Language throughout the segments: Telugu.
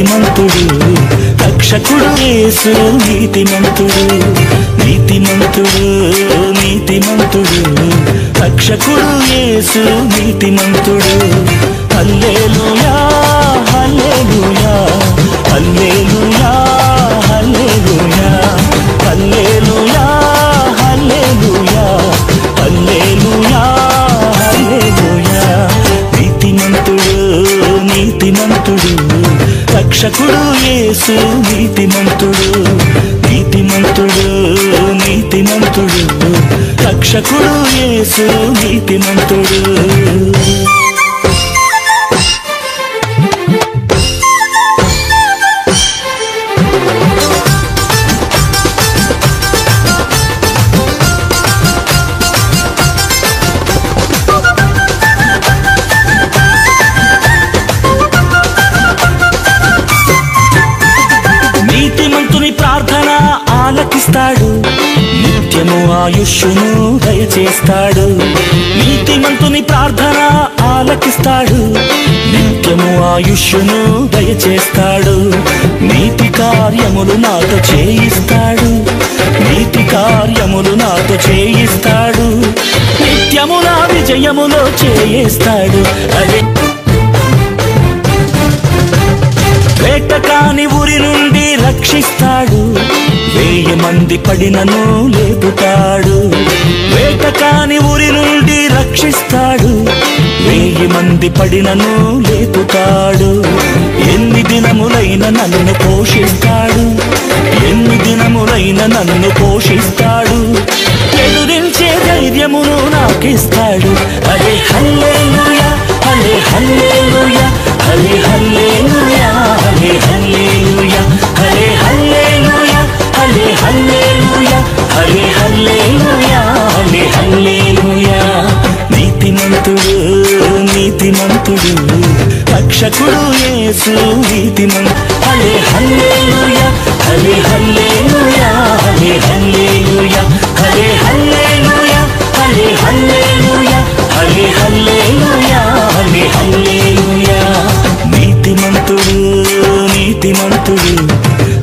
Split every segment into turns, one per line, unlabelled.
నీతిమంతుడు రక్షకుడు యేసు నీతిమంతుడు నీతిమంతుడు నీతిమంతుడు రక్షకుడు యేసు నీతిమంతుడు హల్లెలూయా హల్లెలూయా హల్లెలూయా హల్లెలూయా హల్లెలూయా హల్లెలూయా హల్లెలూయా హల్లెలూయా నీతిమంతుడు నీతిమంతుడు రక్షకుడు యేసు నీతిమంతుడు నీతిమంతుడు నీతిమంతుడు రక్షకుడు యేసు నీతిమంతుడు నీతిమంతుని ప్రార్థన ఆలకిస్తాడు నిత్యము ఆయుష్ను దయచేస్తాడు నీతిమంతుని ప్రార్థన ఆలకిస్తాడు నిత్యము ఆయుష్ను దయచేస్తాడు నీతి కార్యములు నాతో చేయిస్తాడు నీతి కార్యములు నాతో చేయిస్తాడు నిత్యము నా విజయములో చేయిస్తాడు అదే వేటకాని ఊరి నుండి రక్షిస్తాడు 1000 మంది పడినను లేపుతాడు వేటకాని ఊరి నుండి రక్షిస్తాడు 1000 మంది పడినను లేపుతాడు ఎన్ని దినములైన నన్ను పోషిస్తాడు ఎన్ని దినములైన నన్ను పోషిస్తాడు ఎదురించే ధైర్యమును నాకిస్తాడు అదే హల్లెలూయా హల్లే హల్లెలూయా హల్లే హల్లెలూయా హల్లే హల్లెలూయా హల్లే హల్లెలూయా హల్లే హల్లెలూయా హల్లే హల్లెలూయా హల్లే హల్లెలూయా నీతిమంతుడు నీతిమంతుడు రక్షకుడు యేసు నీతిమంతుడు హల్లే హల్లెలూయా హల్లే హల్లెలూయా హల్లే హల్లెలూయా హల్లే హల్లెలూయా హల్లే హల్లెలూయా హల్లే హల్లెలూయా హల్లే హల్లెలూయా నీతిమంతుడు నీతిమంతుడు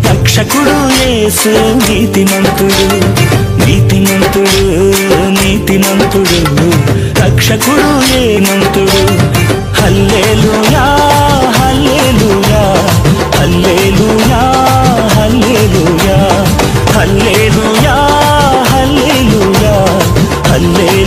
రక్షకుడు యేసు నీతిమంతుడు నీతిమంతుడు నీతిమంతుడు రక్షకుడు ఏమంతుడు హల్లెలూయా హల్లెలూయా హల్లెలూయా హల్లెలూయా హల్లెలూయా హల్లెలూయా హల్లెలూయా